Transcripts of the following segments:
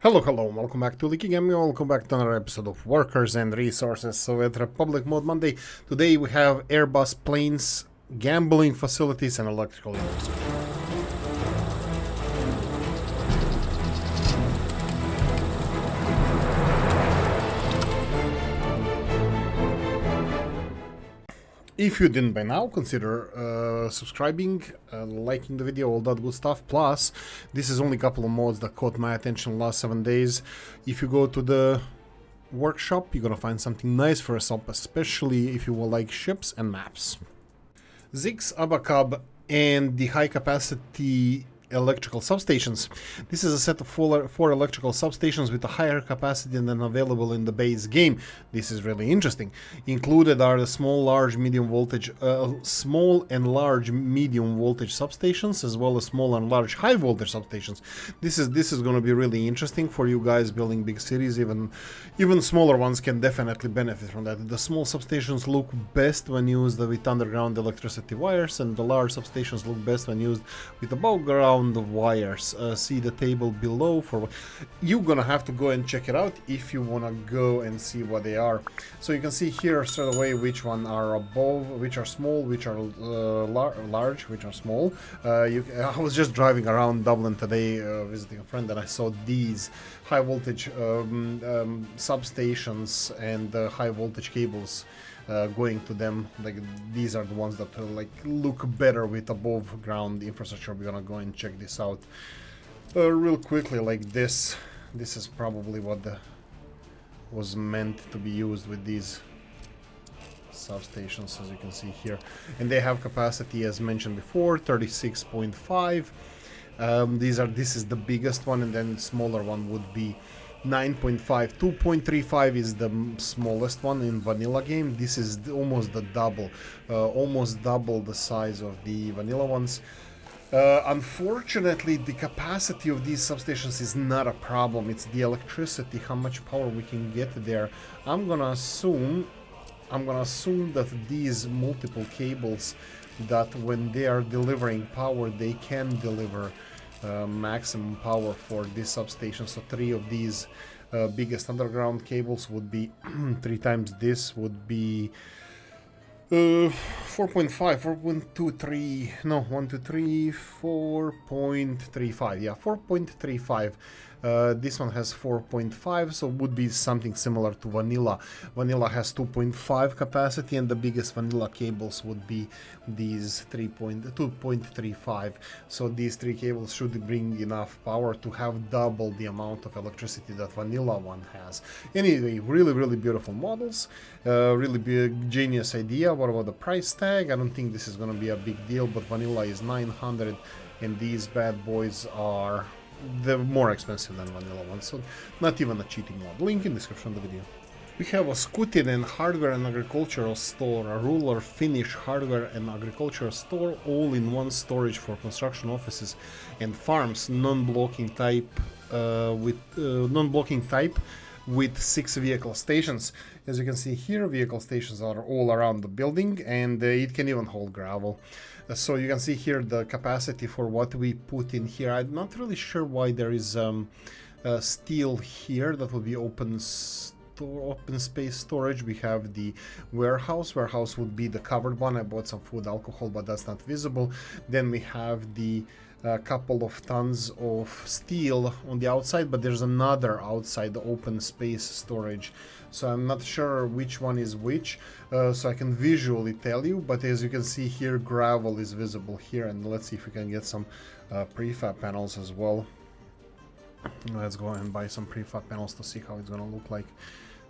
Hello, welcome back to Oolykee Gaming, welcome back to another episode of Workers and Resources. So at Republic Mode Monday, today we have Airbus planes, gambling facilities and electrical industry. If you didn't by now, consider subscribing, liking the video, all that good stuff. Plus, this is only a couple of mods that caught my attention last 7 days. If you go to the workshop, you're gonna find something nice for yourself, especially if you will like ships and maps. Zix, Abacab, and the high capacity electrical substations. This is a set of four electrical substations with a higher capacity than available in the base game. This is really interesting. Included are the small and large medium voltage substations, as well as small and large high voltage substations. This is going to be really interesting for you guys building big cities. Even smaller ones can definitely benefit from that. The small substations look best when used with underground electricity wires, and the large substations look best when used with above ground wires. See the table below for you're gonna have to go and check it out if you want to go and see what they are. So you can see here straight away which one are above, which are small, which are large, which are small. I was just driving around Dublin today visiting a friend, and I saw these high voltage substations and high voltage cables going to them. Like, these are the ones that look better with above ground infrastructure. We're gonna go and check this out real quickly. Like this is probably what was meant to be used with these substations, as you can see here, and they have capacity, as mentioned before, 36.5. This is the biggest one, and then the smaller one would be 9.5. 2.35 is the smallest one in vanilla game. This is almost the double, almost double the size of the vanilla ones. Unfortunately, the capacity of these substations is not a problem. It's the electricity, how much power we can get there. I'm gonna assume that these multiple cables, that when they are delivering power, they can deliver maximum power for this substation. So 3 of these biggest underground cables would be 3 times this would be 4.5, 4.23, no, 1, 2, 3, 4.35, yeah, 4.35. This one has 4.5, so would be something similar to vanilla. Vanilla has 2.5 capacity, and the biggest vanilla cables would be these 2.35. So these 3 cables should bring enough power to have double the amount of electricity that vanilla one has. Anyway, really beautiful models, really big genius idea. What about the price tag? I don't think this is going to be a big deal, but vanilla is 900, and these bad boys are more expensive than vanilla ones, so not even a cheating mod. Link in description of the video. We have a Skutin and hardware and agricultural store, a rural Finnish hardware and agricultural store, all in one storage for construction offices and farms, non-blocking type with 6 vehicle stations. As you can see here, vehicle stations are all around the building, and it can even hold gravel. So you can see here the capacity for what we put in here. I'm not really sure why there is steel here. That would be open space storage. We have the warehouse. Warehouse would be the covered one. I bought some food, alcohol, but that's not visible. Then we have the couple of tons of steel on the outside, but there's another outside open space storage. So I'm not sure which one is which, so I can visually tell you, but as you can see here, gravel is visible here, and let's see if we can get some prefab panels as well. Let's go and buy some prefab panels to see how it's gonna look like.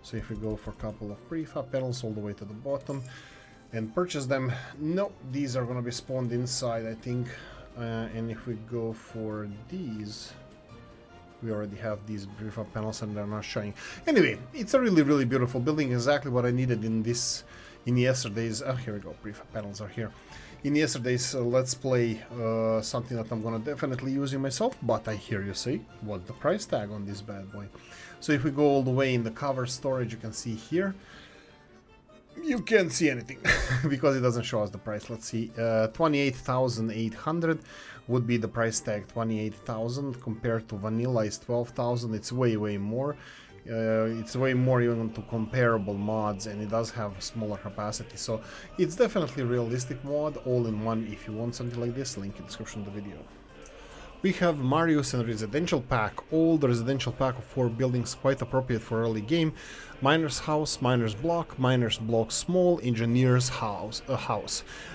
So if we go for a couple of prefab panels all the way to the bottom and purchase them, no, these are gonna be spawned inside, I think. And if we go for these, we already have these prefab panels and they're not showing. Anyway, it's a really beautiful building, exactly what I needed in yesterday's. Oh, here we go, prefab panels are here. In yesterday's Let's Play, something that I'm gonna definitely using myself, but I hear you say, what's the price tag on this bad boy? So if we go all the way in the cover storage, you can see here, you can't see anything because it doesn't show us the price. Let's see, 28,800 would be the price tag. 28,000 compared to vanilla is 12,000. It's way more. It's way more even to comparable mods, and it does have a smaller capacity, so it's definitely a realistic mod, all in one. If you want something like this, link in the description of the video. We have Marius and Residential Pack, old residential pack of 4 buildings, quite appropriate for early game. Miner's House, Miner's Block Small, Engineer's House.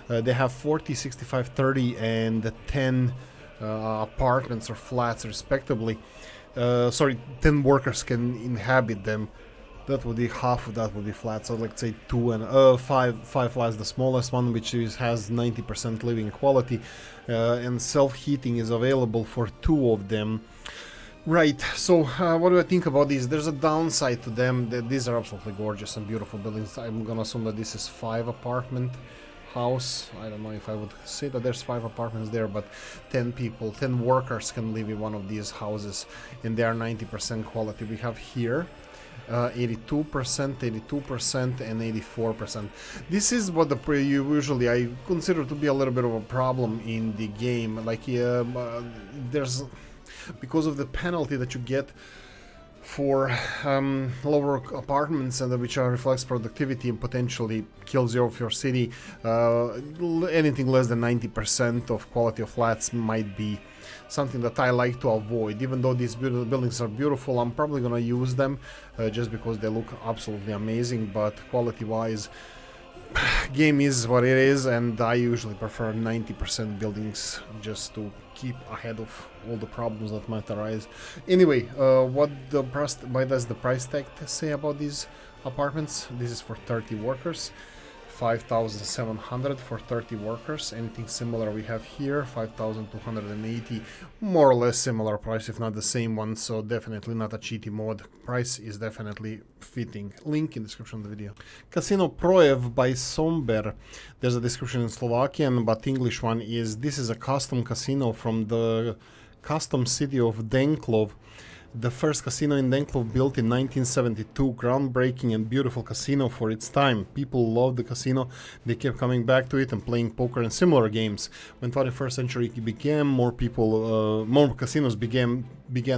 They have 40, 65, 30 and 10 apartments or flats respectively. 10 workers can inhabit them. That would be half of that would be flat, so let's say 2 and 5 flats, the smallest one, which has 90% living quality, and self-heating is available for 2 of them. Right, so what do I think about these? There's a downside to them. These are absolutely gorgeous and beautiful buildings. I'm gonna assume that this is 5 apartment house. I don't know if I would say that there's 5 apartments there, but 10 people, 10 workers can live in one of these houses, and they are 90% quality. We have here 82%, and 84%. This is what usually I consider to be a little bit of a problem in the game. Like there's, because of the penalty that you get for lower apartments, and which reflects productivity and potentially kills you off your city. Anything less than 90% of quality of flats might be something that I like to avoid. Even though these buildings are beautiful, I'm probably gonna use them just because they look absolutely amazing, but quality wise, game is what it is, and I usually prefer 90% buildings just to keep ahead of all the problems that might arise. Anyway, what does the price tag say about these apartments? This is for 30 workers, 5,700 for 30 workers. Anything similar we have here, 5,280, more or less similar price, if not the same one, so definitely not a cheaty mod. Price is definitely fitting. Link in the description of the video. Casino Projev by Somber. There's a description in Slovakian, but English one is, this is a custom casino from the custom city of Denklov. The first casino in Denklov, built in 1972, groundbreaking and beautiful casino for its time. People loved the casino, they kept coming back to it and playing poker and similar games. When 21st century began, more casinos began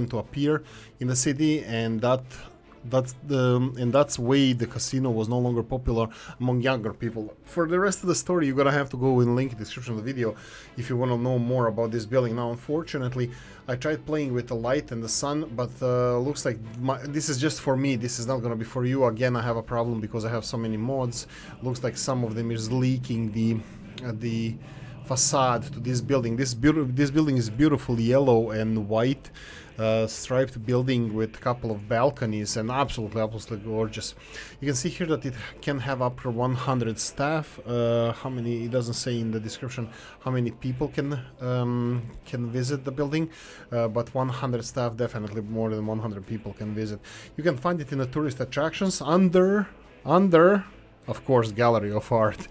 to appear in the city, and that's way the casino was no longer popular among younger people. For the rest of the story, you're gonna have to go in link in the description of the video if you want to know more about this building. Now, unfortunately, I tried playing with the light and the sun, but looks like this is just for me. This is not gonna be for you. Again, I have a problem because I have so many mods. Looks like some of them is leaking the facade to this building. This building is beautiful yellow and white. Striped building with a couple of balconies, and absolutely gorgeous. You can see here that it can have up to 100 staff. How many? It doesn't say in the description how many people can visit the building, but 100 staff, definitely more than 100 people can visit. You can find it in the tourist attractions under of course, gallery of art,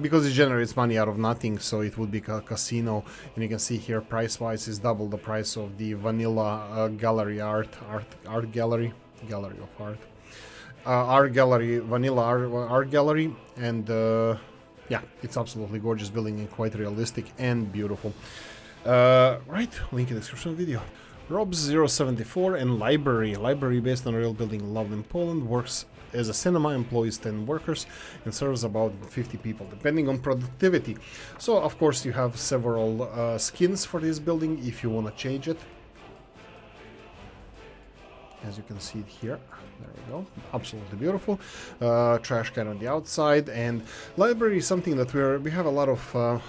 because it generates money out of nothing, so it would be a casino. And you can see here, price-wise, is double the price of the vanilla gallery art gallery of art, art gallery, vanilla art gallery, and yeah, it's absolutely gorgeous building and quite realistic and beautiful. Right, link in the description of the video. Rob's 074 and library based on a real building loved in Poland, works as a cinema, employs 10 workers and serves about 50 people depending on productivity. So of course you have several skins for this building if you want to change it. As you can see it here, there we go, absolutely beautiful. Trash can on the outside, and library is something that we have a lot of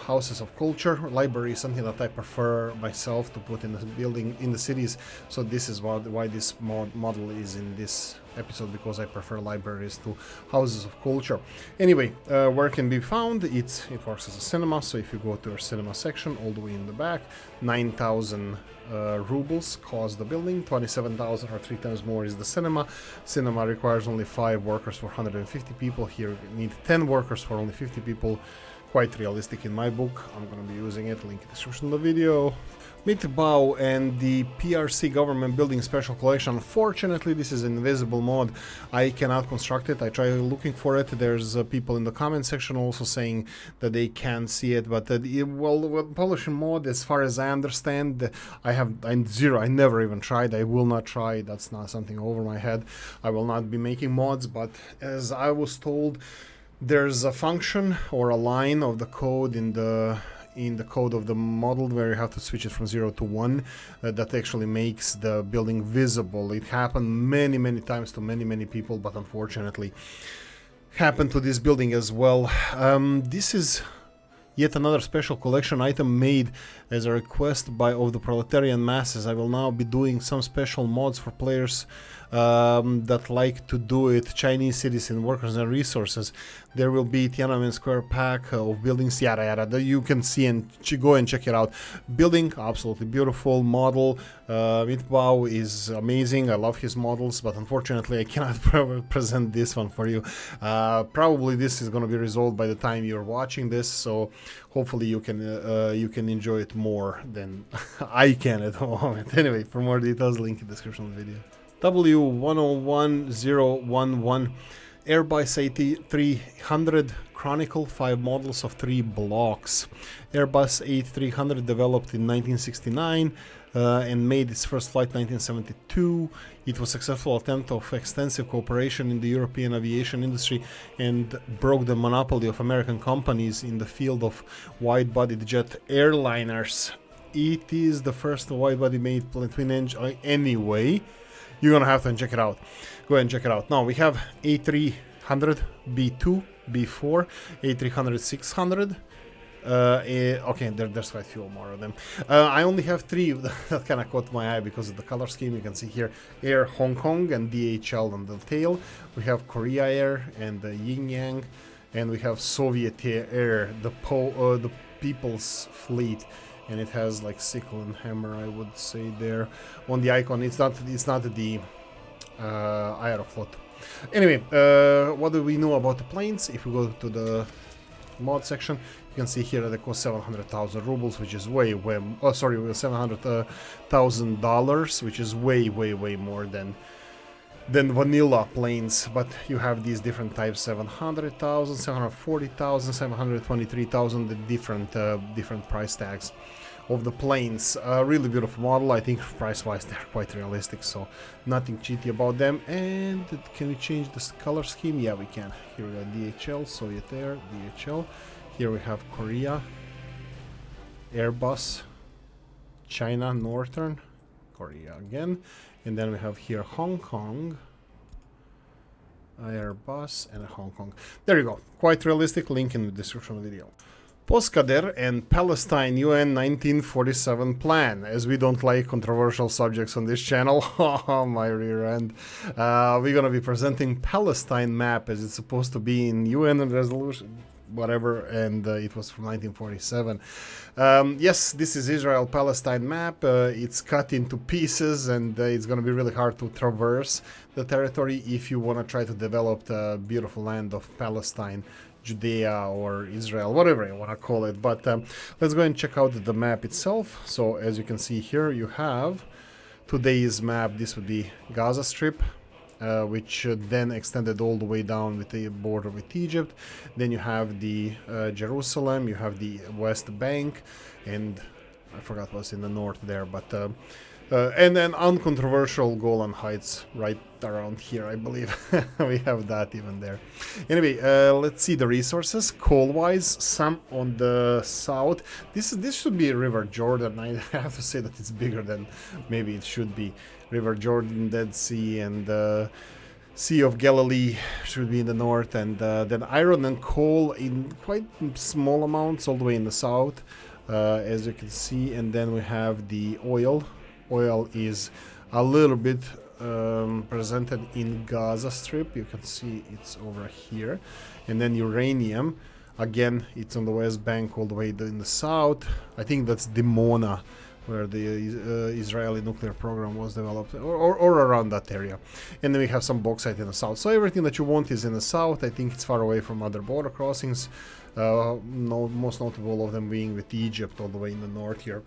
houses of culture. Library is something that I prefer myself to put in the building in the cities, so this is why this model is in this episode, because I prefer libraries to houses of culture. Anyway, where it can be found, it works as a cinema, so if you go to your cinema section all the way in the back, 9,000 rubles cost the building, 27,000 or 3 times more is the cinema. Cinema requires only 5 workers for 150 people. Here you need 10 workers for only 50 people. Quite realistic in my book. I'm going to be using it, link in the description of the video. Mitbau and the PRC Government Building Special Collection. Unfortunately, this is an invisible mod. I cannot construct it. I try looking for it. There's people in the comment section also saying that they can't see it. But well, publishing mod, as far as I understand, I'm zero. I never even tried. I will not try. That's not something over my head. I will not be making mods. But as I was told, there's a function or a line of the code in the code of the model where you have to switch it from 0 to 1 that actually makes the building visible. It happened many times to many people, but unfortunately happened to this building as well. This is yet another special collection item made as a request of the proletarian masses. I will now be doing some special mods for players that like to do it. Chinese citizen workers and resources. There will be Tiananmen Square pack of buildings, yada yada. You can see and go and check it out. Building, absolutely beautiful model. Mitbau is amazing. I love his models, but unfortunately I cannot present this one for you. Probably this is going to be resolved by the time you're watching this, so hopefully you can enjoy it more than I can at the moment. Anyway, for more details, link in the description of the video. W101011 Airbus A300 Chronicle, 5 models of 3 blocks. Airbus A300 developed in 1969 and made its first flight in 1972. It was a successful attempt of extensive cooperation in the European aviation industry and broke the monopoly of American companies in the field of wide-bodied jet airliners. It is the first wide-body made twin engine anyway. You're gonna have to check it out. Go ahead and check it out. Now we have A300 B2, B4, A300 600. Okay, there's quite a few more of them. I only have 3 that kind of caught my eye because of the color scheme. You can see here Air Hong Kong and DHL on the tail. We have Korea Air and the Yin Yang, and we have Soviet Air, the People's Fleet. And it has like sickle and hammer, I would say, there on the icon. It's not the Aeroflot. Anyway, what do we know about the planes? If we go to the mod section, you can see here that they cost 700,000 rubles, which is way $700,000, which is way more than vanilla planes. But you have these different types: 700,000, 740,000, 723,000, the different price tags of the planes. Really beautiful model. I think price-wise they're quite realistic, so nothing cheaty about them. And can we change this color scheme? Yeah, we can. Here we got DHL, Soviet Air, DHL. Here we have Korea, Airbus, China Northern, Korea again, and then we have here Hong Kong, Airbus, and Hong Kong. There you go. Quite realistic. Link in the description of the video. Postkader and Palestine UN 1947 plan. As we don't like controversial subjects on this channel, my rear end, we're gonna be presenting Palestine map as it's supposed to be in UN resolution, whatever, and it was from 1947. Yes, this is Israel-Palestine map. It's cut into pieces, and it's going to be really hard to traverse the territory if you want to try to develop the beautiful land of Palestine, Judea, or Israel, whatever you want to call it. But let's go and check out the map itself. So as you can see here, you have today's map. This would be Gaza Strip, which then extended all the way down with the border with Egypt. Then you have the Jerusalem, you have the West Bank, and I forgot what's in the north there, but and then uncontroversial Golan Heights right around here, I believe. We have that even there. Anyway, let's see the resources. Coal-wise, some on the south. This should be River Jordan. I have to say that it's bigger than maybe it should be. River Jordan, Dead Sea, and Sea of Galilee should be in the north, and then iron and coal in quite small amounts all the way in the south, as you can see. And then we have the oil. Oil is a little bit presented in Gaza Strip. You can see it's over here. And then uranium, again, it's on the West Bank all the way in the south. I think that's Dimona, where the Israeli nuclear program was developed, or around that area. And then we have some bauxite in the south. So everything that you want is in the south. I think it's far away from other border crossings. Most notable of them being with Egypt all the way in the north here.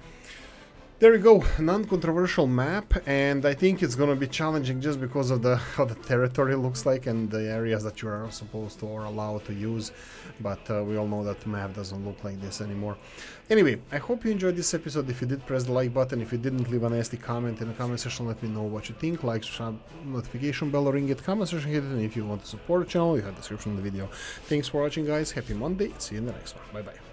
There you go, non-controversial map, and I think it's gonna be challenging just because of how the territory looks like and the areas that you are supposed to or allowed to use, but we all know that the map doesn't look like this anymore. Anyway, I hope you enjoyed this episode. If you did, press the like button. If you didn't, leave a nasty comment in the comment section, let me know what you think. Like, subscribe, notification bell, ring it, comment section, hit it, and if you want to support the channel, you have the description of the video. Thanks for watching, guys. Happy Monday. See you in the next one. Bye bye.